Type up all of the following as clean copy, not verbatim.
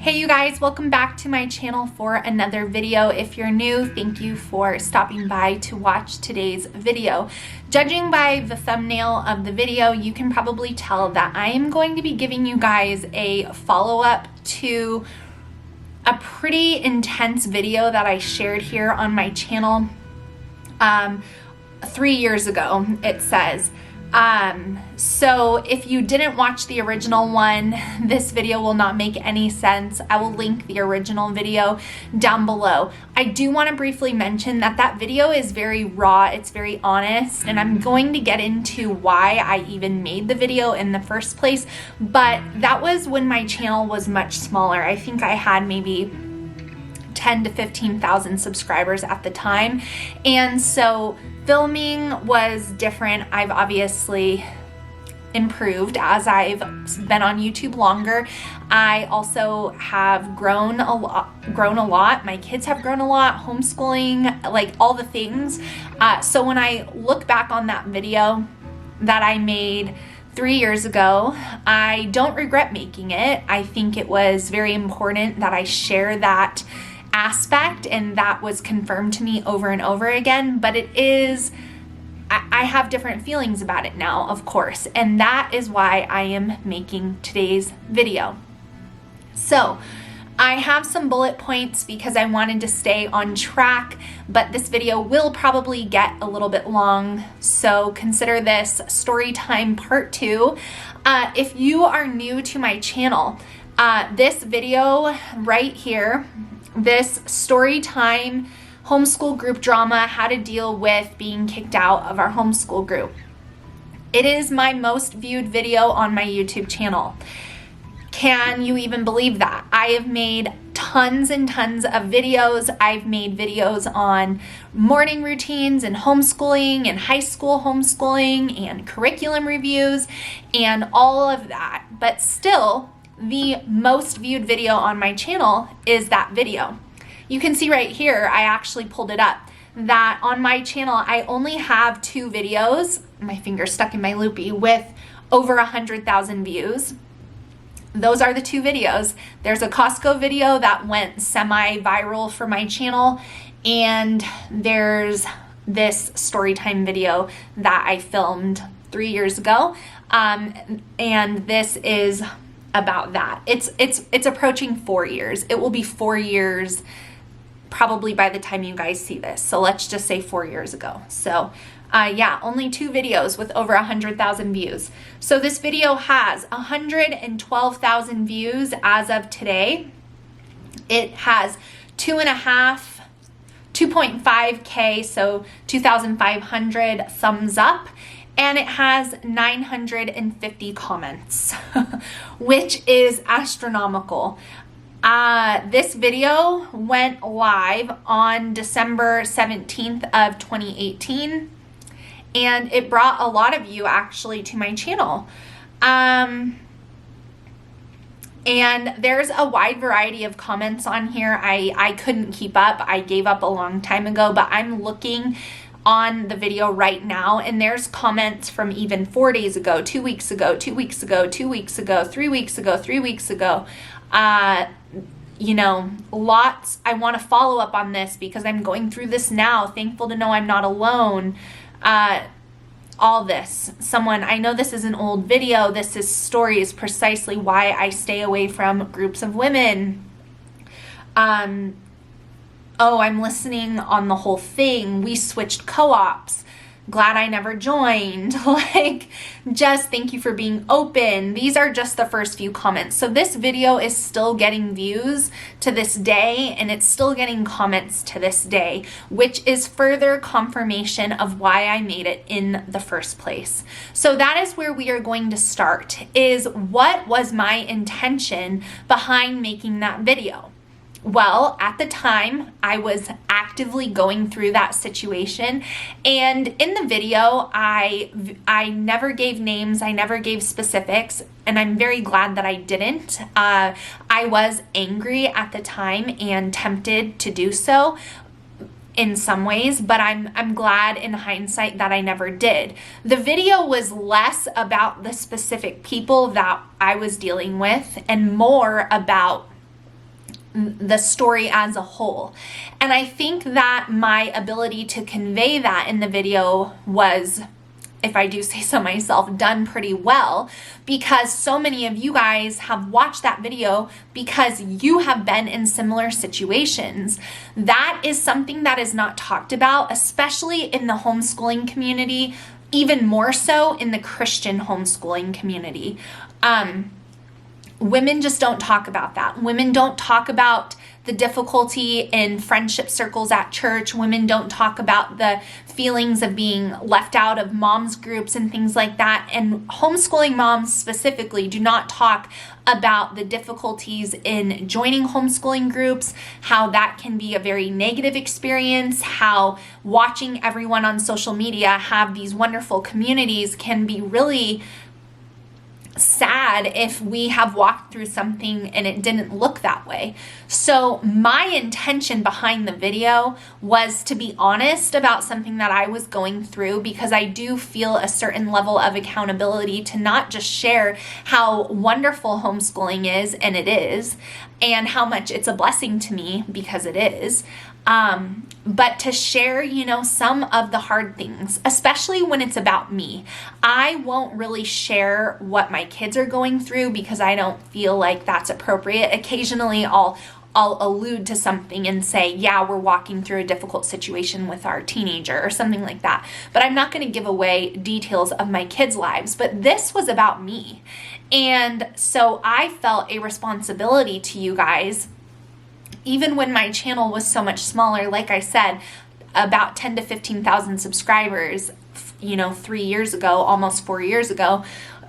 Hey you guys, welcome back to my channel for another video. If you're new, thank you for stopping by to watch today's video. Judging by the thumbnail of the video, you can probably tell that I am going to be giving you guys a follow-up to a pretty intense video that I shared here on my channel 3 years ago, it says. So if you didn't watch the original one, this video will not make any sense. I will link the original video down below. I do want to briefly mention that that video is very raw, it's very honest, and I'm going to get into why I even made the video in the first place, but that was when my channel was much smaller. I think I had maybe 10 to 15,000 subscribers at the time, and so filming was different. I've obviously improved as I've been on YouTube longer. I also have grown a lot. My kids have grown a lot, homeschooling, like all the things. So when I look back on that video that I made 3 years ago, I don't regret making it. I think it was very important that I share that aspect, and that was confirmed to me over and over again, but I have different feelings about it now, of course, and that is why I am making today's video. So I have some bullet points because I wanted to stay on track, but this video will probably get a little bit long, so consider this story time part 2. If you are new to my channel, this video right here, this story time homeschool group drama, how to deal with being kicked out of our homeschool group. It is my most viewed video on my YouTube channel. Can you even believe that? I have made tons and tons of videos. I've made videos on morning routines and homeschooling and high school homeschooling and curriculum reviews and all of that. But still, the most viewed video on my channel is that video. You can see right here, I actually pulled it up, that on my channel, I only have 2 videos, my finger's stuck in my loopy, with over 100,000 views. Those are the 2 videos. There's a Costco video that went semi-viral for my channel, and there's this Storytime video that I filmed 3 years ago, and this is about that. It's approaching 4 years. It will be 4 years probably by the time you guys see this. So let's just say 4 years ago. So yeah, only 2 videos with over 100,000 views. So this video has 112,000 views as of today. It has 2.5K, so 2,500 thumbs up, and it has 950 comments, which is astronomical. This video went live on December 17th of 2018, and it brought a lot of you actually to my channel. And there's a wide variety of comments on here. I couldn't keep up. I gave up a long time ago, but I'm looking on the video right now, and there's comments from even 4 days ago, 2 weeks ago, 2 weeks ago, 2 weeks ago, 3 weeks ago, 3 weeks ago. You know, lots. I want to follow up on this because I'm going through this now. Thankful to know I'm not alone. All this. Someone, I know this is an old video. This is stories, precisely why I stay away from groups of women. Oh, I'm listening on the whole thing. We switched co-ops. Glad I never joined. Like, just thank you for being open. These are just the first few comments. So this video is still getting views to this day, and it's still getting comments to this day, which is further confirmation of why I made it in the first place. So that is where we are going to start, is what was my intention behind making that video? Well, at the time, I was actively going through that situation, and in the video, I never gave names, I never gave specifics, and I'm very glad that I didn't. I was angry at the time and tempted to do so in some ways, but I'm glad in hindsight that I never did. The video was less about the specific people that I was dealing with and more about the story as a whole. And I think that my ability to convey that in the video was, if I do say so myself, done pretty well, because so many of you guys have watched that video because you have been in similar situations. That is something that is not talked about, especially in the homeschooling community, even more so in the Christian homeschooling community. Women just don't talk about that. Women don't talk about the difficulty in friendship circles at church. Women don't talk about the feelings of being left out of moms groups and things like that. And homeschooling moms specifically do not talk about the difficulties in joining homeschooling groups, how that can be a very negative experience, how watching everyone on social media have these wonderful communities can be really sad if we have walked through something and it didn't look that way. So my intention behind the video was to be honest about something that I was going through, because I do feel a certain level of accountability to not just share how wonderful homeschooling is, and it is, and how much it's a blessing to me, because it is, but to share, some of the hard things, especially when it's about me. I won't really share what my kids are going through because I don't feel like that's appropriate. Occasionally I'll allude to something and say, yeah, we're walking through a difficult situation with our teenager or something like that. But I'm not going to give away details of my kids' lives. But this was about me. And so I felt a responsibility to you guys. Even when my channel was so much smaller, like I said, about 10 to 15,000 subscribers, 3 years ago, almost 4 years ago.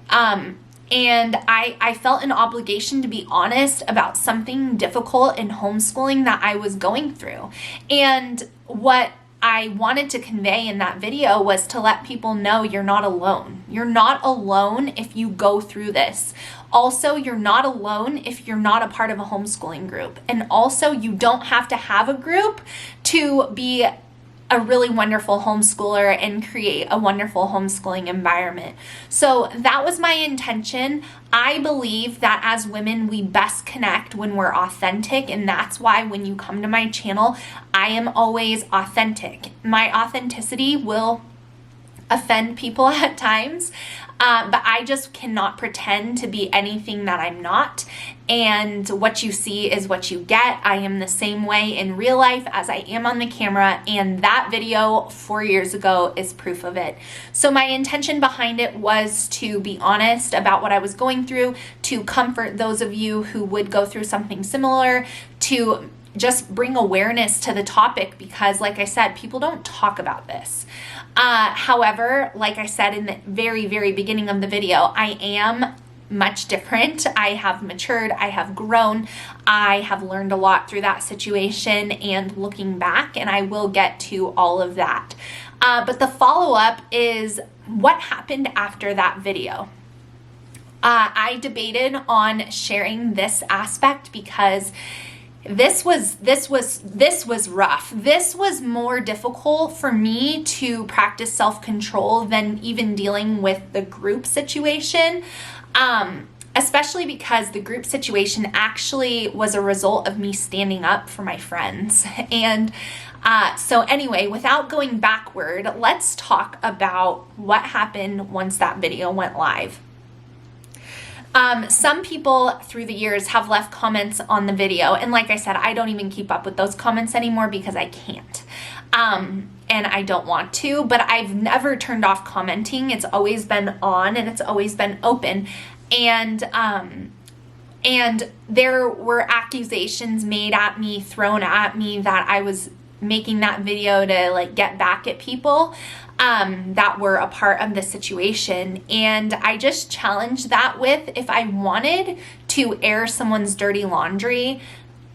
And I felt an obligation to be honest about something difficult in homeschooling that I was going through. And what I wanted to convey in that video was to let people know you're not alone. You're not alone if you go through this. Also, you're not alone if you're not a part of a homeschooling group. And also, you don't have to have a group to be a really wonderful homeschooler and create a wonderful homeschooling environment. So that was my intention. I believe that as women, we best connect when we're authentic, and that's why when you come to my channel, I am always authentic. My authenticity will offend people at times, but I just cannot pretend to be anything that I'm not. And what you see is what you get. I am the same way in real life as I am on the camera, and that video 4 years ago is proof of it. So my intention behind it was to be honest about what I was going through, to comfort those of you who would go through something similar, to just bring awareness to the topic, because like I said, people don't talk about this. However, like I said in the very, very beginning of the video, I am much different. I have matured. I have grown. I have learned a lot through that situation and looking back, and I will get to all of that. But the follow-up is what happened after that video. I debated on sharing this aspect because this was rough. This was more difficult for me to practice self-control than even dealing with the group situation. Especially because the group situation actually was a result of me standing up for my friends. And so anyway, without going backward, let's talk about what happened once that video went live. Some people through the years have left comments on the video, and like I said, I don't even keep up with those comments anymore because I can't. And I don't want to, but I've never turned off commenting. It's always been on and it's always been open. And there were accusations made at me, thrown at me, that I was making that video to like get back at people that were a part of the situation. And I just challenged that with, if I wanted to air someone's dirty laundry,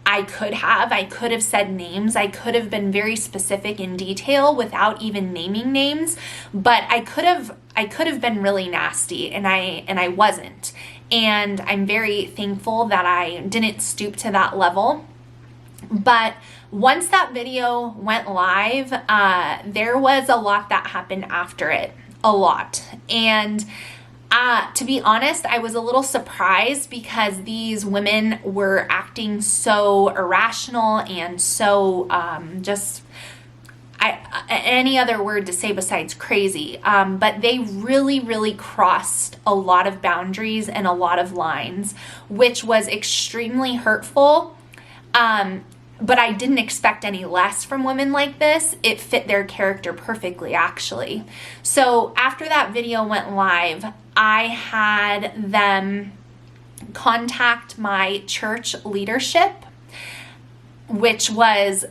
I could have said names. I could have been very specific in detail without even naming names, but I could have been really nasty, and I wasn't. And I'm very thankful that I didn't stoop to that level. But once that video went live, there was a lot that happened after it, a lot. And To be honest, I was a little surprised because these women were acting so irrational and so any other word to say besides crazy. But they really, really crossed a lot of boundaries and a lot of lines, which was extremely hurtful. But I didn't expect any less from women like this. It fit their character perfectly, actually. So after that video went live, I had them contact my church leadership, which was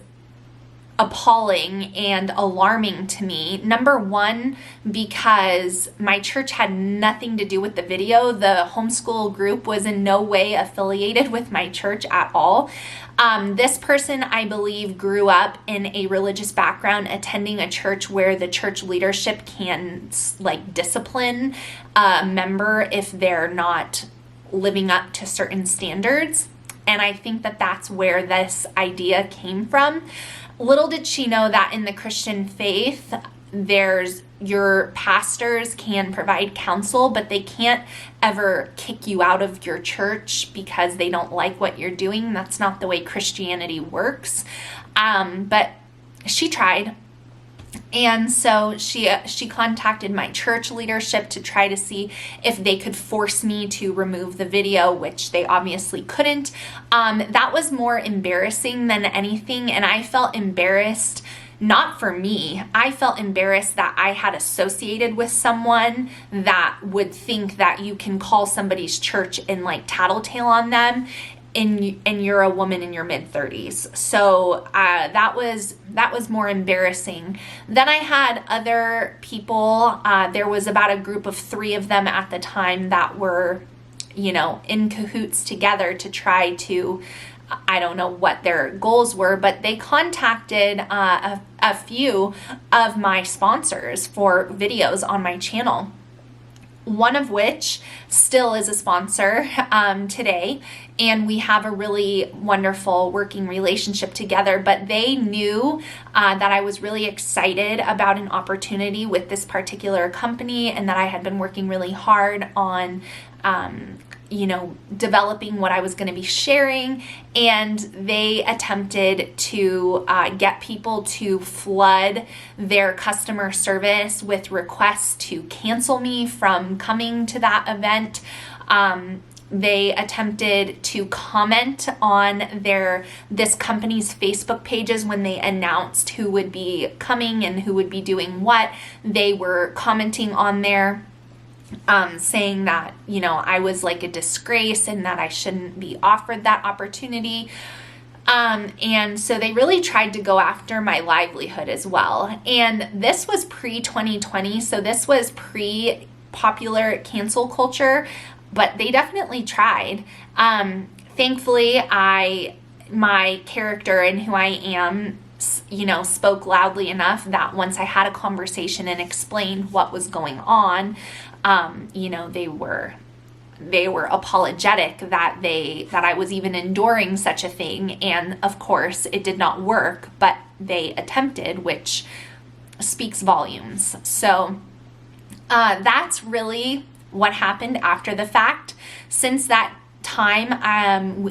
appalling and alarming to me. Number one, because my church had nothing to do with the video. The homeschool group was in no way affiliated with my church at all. This person, I believe, grew up in a religious background, attending a church where the church leadership can discipline a member if they're not living up to certain standards. And I think that that's where this idea came from. Little did she know that in the Christian faith, your pastors can provide counsel, but they can't ever kick you out of your church because they don't like what you're doing. That's not the way Christianity works. But she tried. And so she contacted my church leadership to try to see if they could force me to remove the video, which they obviously couldn't. That was more embarrassing than anything, and I felt embarrassed. Not for me. I felt embarrassed that I had associated with someone that would think that you can call somebody's church and tattletale on them, and you're a woman in your mid-30s. So that was more embarrassing. Then I had other people. There was about a group of 3 of them at the time that were, in cahoots together to try to, I don't know what their goals were, but they contacted a few of my sponsors for videos on my channel. One of which still is a sponsor today, and we have a really wonderful working relationship together. But they knew that I was really excited about an opportunity with this particular company, and that I had been working really hard on developing what I was going to be sharing, and they attempted to get people to flood their customer service with requests to cancel me from coming to that event. They attempted to comment on this company's Facebook pages when they announced who would be coming and who would be doing what. They were commenting on there, saying that, I was like a disgrace and that I shouldn't be offered that opportunity. And so they really tried to go after my livelihood as well. And this was pre-2020, so this was pre-popular cancel culture, but they definitely tried. Thankfully, my character and who I am, spoke loudly enough that once I had a conversation and explained what was going on, they were apologetic that I was even enduring such a thing. And of course it did not work, but they attempted, which speaks volumes. So that's really what happened after the fact. Since that time,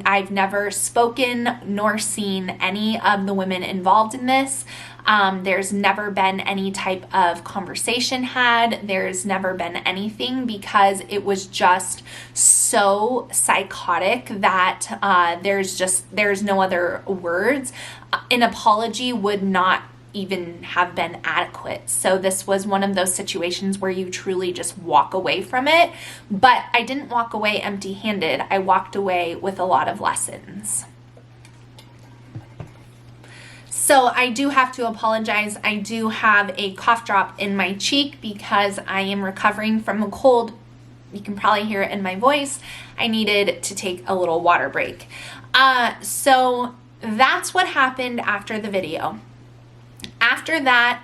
I've never spoken nor seen any of the women involved in this. There's never been any type of conversation had. There's never been anything, because it was just so psychotic that there's no other words. An apology would not even have been adequate. So this was one of those situations where you truly just walk away from it. But I didn't walk away empty-handed. I walked away with a lot of lessons. So I do have to apologize. I do have a cough drop in my cheek because I am recovering from a cold. You can probably hear it in my voice. I needed to take a little water break. So that's what happened after the video. After that,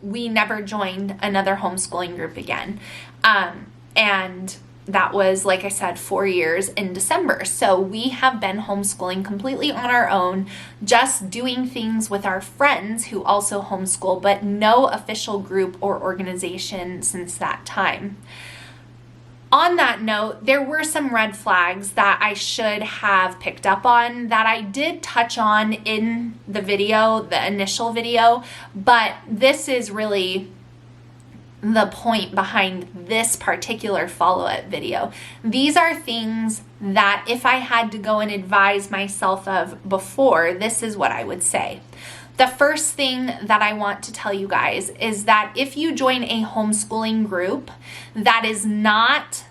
we never joined another homeschooling group again. And that was, like I said, 4 years in December. So we have been homeschooling completely on our own, just doing things with our friends who also homeschool, but no official group or organization since that time. on that note, there were some red flags that I should have picked up on that I did touch on in the video, the initial video, but this is really the point behind this particular follow-up video. These are things that if I had to go and advise myself of before, this is what I would say. The first thing that I want to tell you guys is that if you join a homeschooling group that is not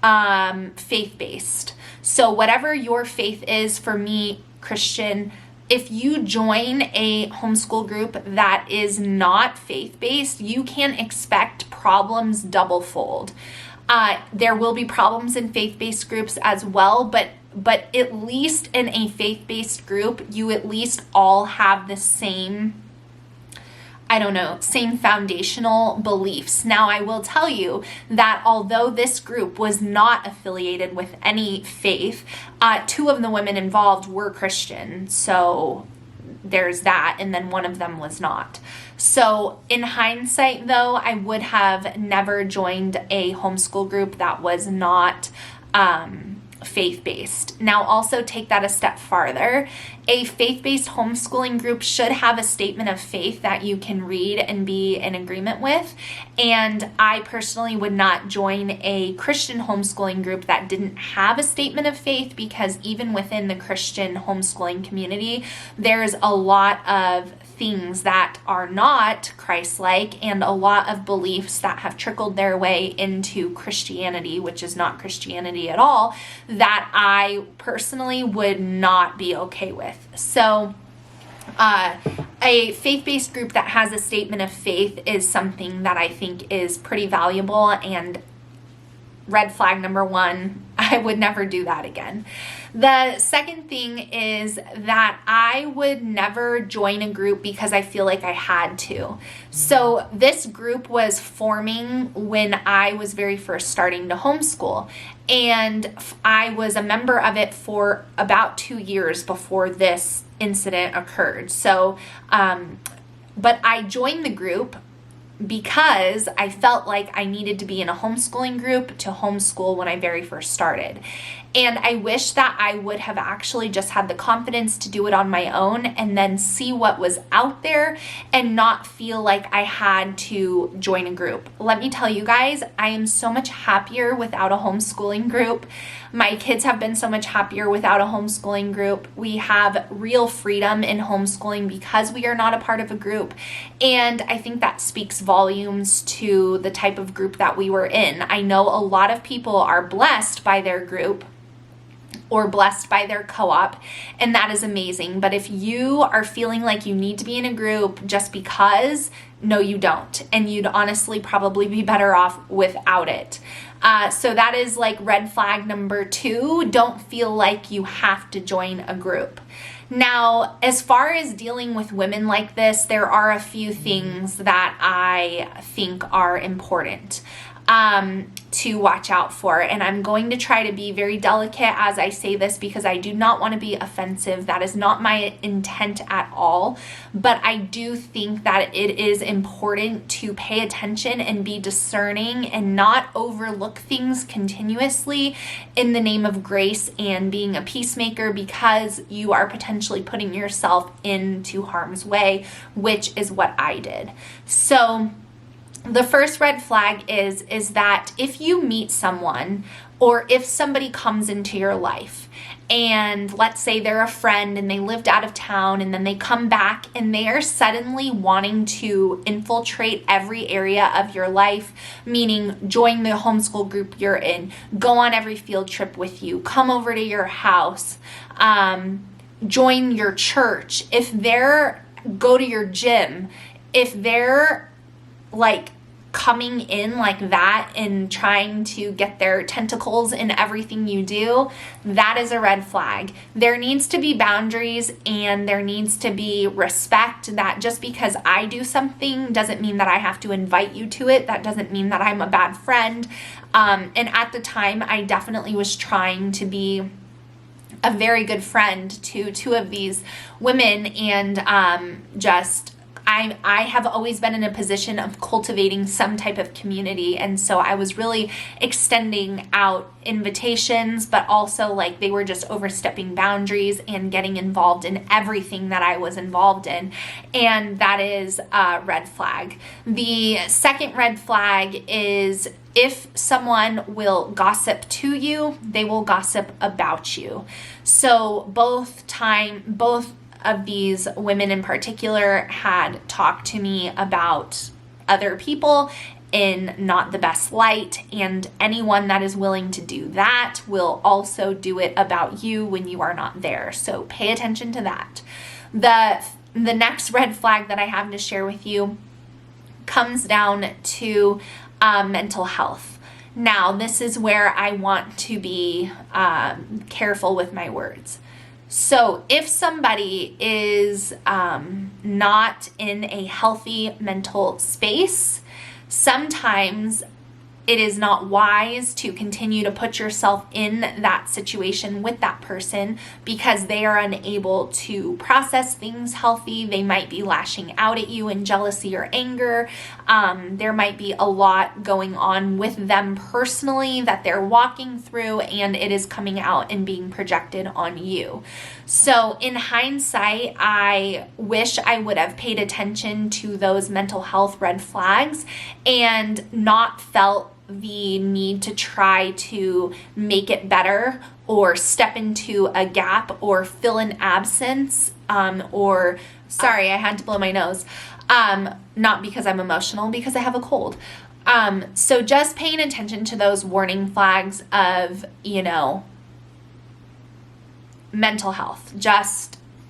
faith-based, so whatever your faith is, for me, Christian, if you join a homeschool group that is not faith-based, you can expect problems double-fold. There will be problems in faith-based groups as well, but at least in a faith-based group, you at least all have the same, same foundational beliefs. Now, I will tell you that although this group was not affiliated with any faith, 2 of the women involved were Christian. So there's that, and then one of them was not. So in hindsight, though, I would have never joined a homeschool group that was not faith-based. Now, also take that a step farther. A faith-based homeschooling group should have a statement of faith that you can read and be in agreement with. And I personally would not join a Christian homeschooling group that didn't have a statement of faith, because even within the Christian homeschooling community, there's a lot of things that are not Christ-like and a lot of beliefs that have trickled their way into Christianity, which is not Christianity at all, that I personally would not be okay with. So a faith-based group that has a statement of faith is something that I think is pretty valuable, and red flag number 1, I would never do that again. The second thing is that I would never join a group because I feel like I had to. So this group was forming when I was very first starting to homeschool, and I was a member of it for about 2 years before this incident occurred. So, but I joined the group because I felt like I needed to be in a homeschooling group to homeschool when I very first started. And I wish that I would have actually just had the confidence to do it on my own and then see what was out there and not feel like I had to join a group. Let me tell you guys, I am so much happier without a homeschooling group. My kids have been so much happier without a homeschooling group. We have real freedom in homeschooling because we are not a part of a group. And I think that speaks volumes to the type of group that we were in. I know a lot of people are blessed by their group or blessed by their co-op, and that is amazing. But if you are feeling like you need to be in a group just because, no, you don't. And you'd honestly probably be better off without it. So that is like red flag number 2. Don't feel like you have to join a group. Now, as far as dealing with women like this, there are a few things that I think are important to watch out for. And I'm going to try to be very delicate as I say this because I do not want to be offensive. That is not my intent at all. But I do think that it is important to pay attention and be discerning and not overlook things continuously in the name of grace and being a peacemaker, because you are potentially putting yourself into harm's way, which is what I did. So the first red flag is that if you meet someone or if somebody comes into your life and let's say they're a friend and they lived out of town and then they come back and they are suddenly wanting to infiltrate every area of your life, meaning join the homeschool group you're in, go on every field trip with you, come over to your house, join your church, go to your gym, if they're like coming in like that and trying to get their tentacles in everything you do, that is a red flag. There needs to be boundaries and there needs to be respect, that just because I do something doesn't mean that I have to invite you to it. That doesn't mean that I'm a bad friend. And at the time, I definitely was trying to be a very good friend to 2 of these women, and I have always been in a position of cultivating some type of community, and so I was really extending out invitations, but also like they were just overstepping boundaries and getting involved in everything that I was involved in, and that is a red flag. The second red flag is if someone will gossip to you, they will gossip about you. So both of these women in particular had talked to me about other people in not the best light, and anyone that is willing to do that will also do it about you when you are not there. So pay attention to that. The next red flag that I have to share with you comes down to mental health. Now, this is where I want to be careful with my words. So if somebody is not in a healthy mental space, sometimes it is not wise to continue to put yourself in that situation with that person because they are unable to process things healthy. They might be lashing out at you in jealousy or anger. There might be a lot going on with them personally that they're walking through, and it is coming out and being projected on you. So in hindsight, I wish I would have paid attention to those mental health red flags and not felt the need to try to make it better or step into a gap or fill an absence sorry, I had to blow my nose. Not because I'm emotional, because I have a cold. So just paying attention to those warning flags of, mental health.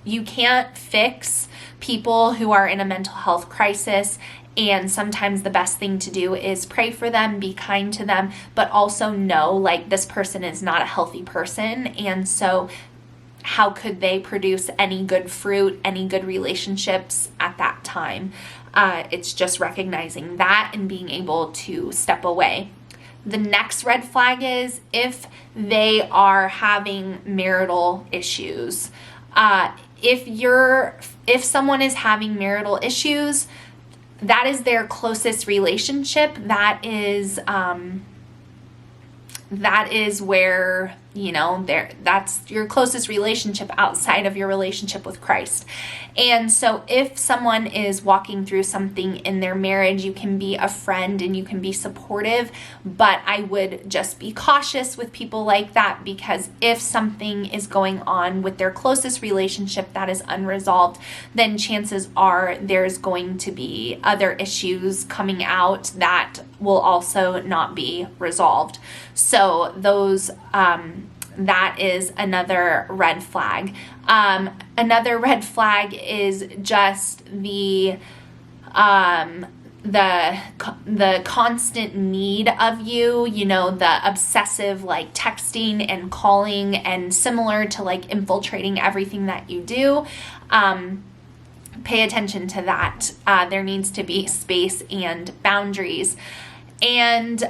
You can't fix people who are in a mental health crisis, and sometimes the best thing to do is pray for them, be kind to them, but also know like this person is not a healthy person, and so how could they produce any good fruit, any good relationships at that time? It's just recognizing that and being able to step away. The next red flag is if they are having marital issues. If someone is having marital issues, that is their closest relationship. That is where, that's your closest relationship outside of your relationship with Christ. And so if someone is walking through something in their marriage, you can be a friend and you can be supportive, but I would just be cautious with people like that, because if something is going on with their closest relationship that is unresolved, then chances are there's going to be other issues coming out that will also not be resolved. So that is another red flag. Another red flag is just the constant need of you, the obsessive like texting and calling, and similar to like infiltrating everything that you do. Pay attention to that. There needs to be space and boundaries. And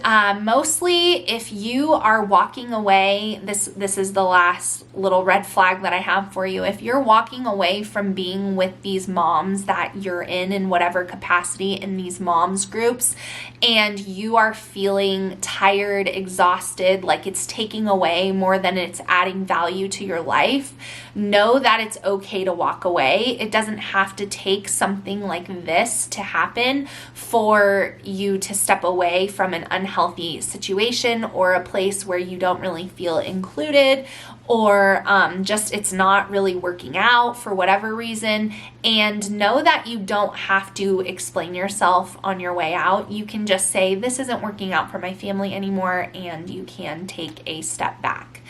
mostly if you are walking away, this is the last little red flag that I have for you. If you're walking away from being with these moms that you're in whatever capacity in these moms groups, and you are feeling tired, exhausted, like it's taking away more than it's adding value to your life, know that it's okay to walk away. It doesn't have to take something like this to happen for you to step away from an unhealthy situation or a place where you don't really feel included, or just it's not really working out for whatever reason. And know that you don't have to explain yourself on your way out. You can just say, this isn't working out for my family anymore, and you can take a step back.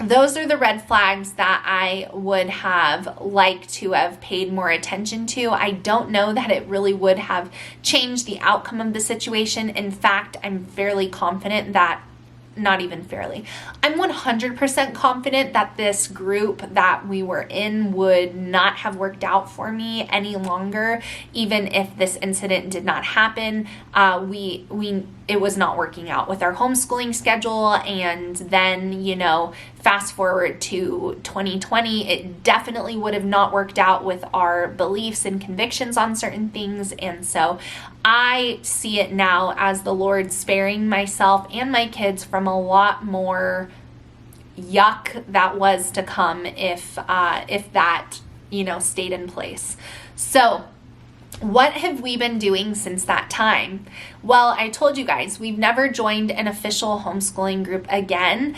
Those are the red flags that I would have liked to have paid more attention to. I don't know that it really would have changed the outcome of the situation. In fact, I'm fairly confident that, not even fairly, I'm 100% confident that this group that we were in would not have worked out for me any longer, even if this incident did not happen. We it was not working out with our homeschooling schedule. And then, you know, fast forward to 2020, it definitely would have not worked out with our beliefs and convictions on certain things. And so I see it now as the Lord sparing myself and my kids from a lot more yuck that was to come if that, you know, stayed in place. So what have we been doing since that time? Well, I told you guys, we've never joined an official homeschooling group again.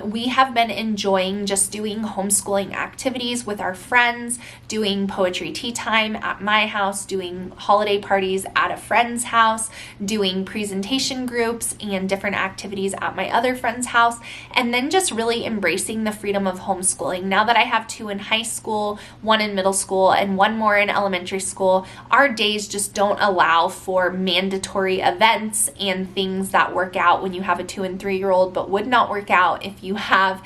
We have been enjoying just doing homeschooling activities with our friends, doing poetry tea time at my house, doing holiday parties at a friend's house, doing presentation groups and different activities at my other friend's house, and then just really embracing the freedom of homeschooling. Now that I have 2 in high school, 1 in middle school, and 1 more in elementary school, our days just don't allow for mandatory events and things that work out when you have a 2 and 3-year-old, but would not work out if you have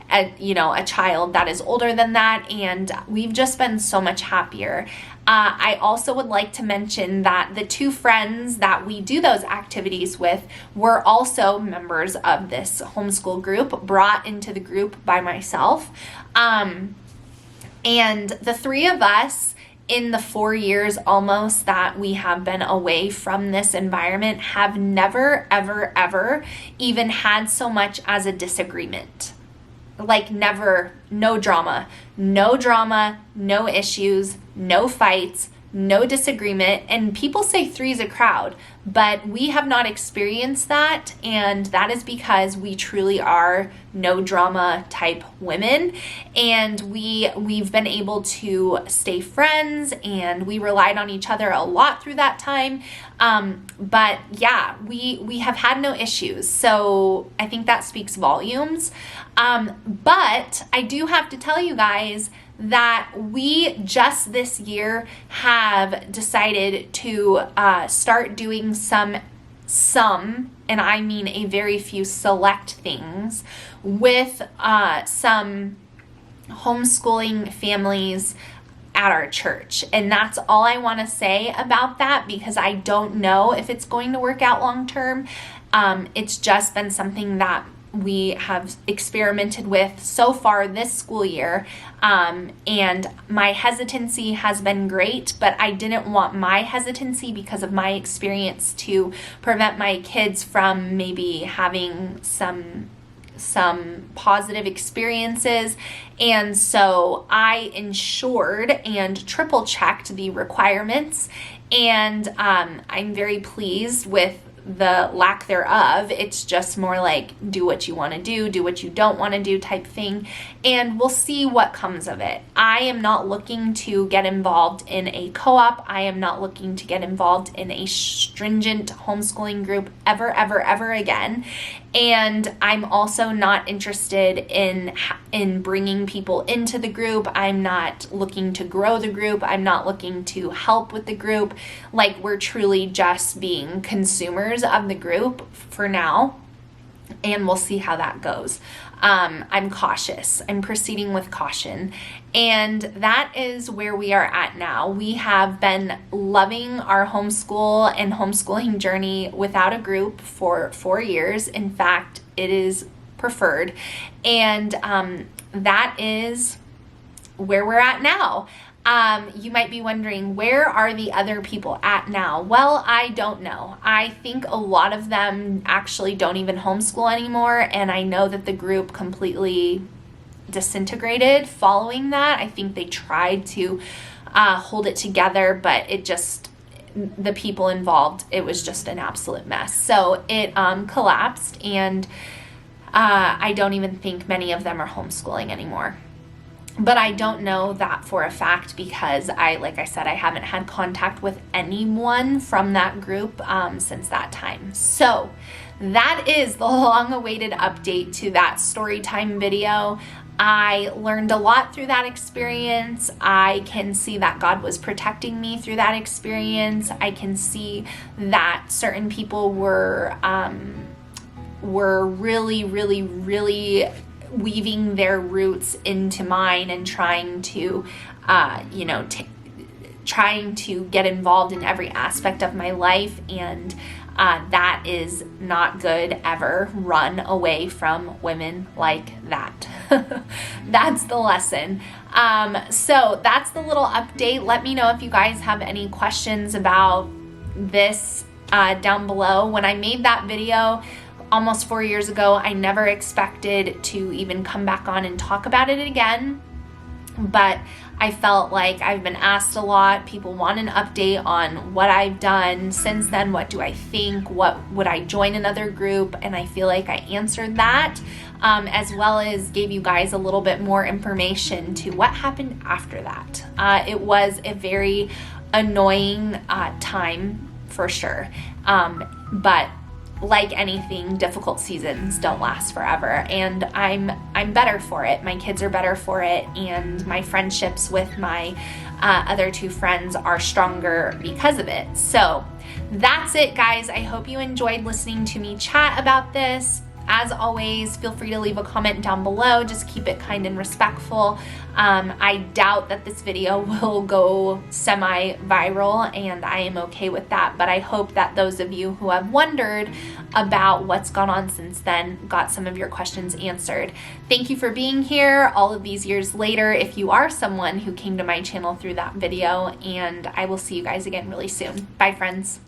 a child that is older than that. And we've just been so much happier. I also would like to mention that the 2 friends that we do those activities with were also members of this homeschool group, brought into the group by myself. And the 3 of us, in the 4 years almost that we have been away from this environment, have never, ever, ever even had so much as a disagreement. Like never, no drama, no issues, no fights, no disagreement. And people say 3's a crowd, but we have not experienced that. And that is because we truly are no drama type women. And we've been able to stay friends, and we relied on each other a lot through that time. But yeah, we have had no issues. So I think that speaks volumes. But I do have to tell you guys that we just this year have decided to start doing some, and I mean a very few select things with some homeschooling families at our church. And that's all I want to say about that, because I don't know if it's going to work out long term. It's just been something that we have experimented with so far this school year. And my hesitancy has been great, but I didn't want my hesitancy, because of my experience, to prevent my kids from maybe having some positive experiences. And so I ensured and triple checked the requirements, and I'm very pleased with the lack thereof. It's just more like do what you want to do what you don't want to do type thing, and we'll see what comes of it. I am not looking to get involved in a co-op. I am not looking to get involved in a stringent homeschooling group ever again. And I'm also not interested in bringing people into the group. I'm not looking to grow the group. I'm not looking to help with the group. Like, we're truly just being consumers of the group for now, and we'll see how that goes. I'm cautious. I'm proceeding with caution. And that is where we are at now. We have been loving our homeschool and homeschooling journey without a group for 4 years. In fact, it is preferred. And that is where we're at now. You might be wondering, where are the other people at now? Well, I don't know. I think a lot of them actually don't even homeschool anymore, and I know that the group completely disintegrated following that. I think they tried to hold it together, but the people involved, it was just an absolute mess. So it collapsed, and I don't even think many of them are homeschooling anymore. But I don't know that for a fact, because like I said, I haven't had contact with anyone from that group since that time. So that is the long-awaited update to that Storytime video. I learned a lot through that experience. I can see that God was protecting me through that experience. I can see that certain people were really, really, really weaving their roots into mine and trying to, trying to get involved in every aspect of my life. And That is not good ever. Run away from women like that. That's the lesson. So that's the little update. Let me know if you guys have any questions about this down below. When I made that video almost 4 years ago, I never expected to even come back on and talk about it again. But I felt like I've been asked a lot. People want an update on what I've done since then. What do I think? What would I join another group? And I feel like I answered that, as well as gave you guys a little bit more information to what happened after that. It was a very annoying time for sure. But like anything, difficult seasons don't last forever, and I'm better for it. My kids are better for it, and my friendships with my other two friends are stronger because of it. So that's it, guys. I hope you enjoyed listening to me chat about this. As always, feel free to leave a comment down below. Just keep it kind and respectful. I doubt that this video will go semi-viral, and I am okay with that. But I hope that those of you who have wondered about what's gone on since then got some of your questions answered. Thank you for being here all of these years later, if you are someone who came to my channel through that video, and I will see you guys again really soon. Bye, friends.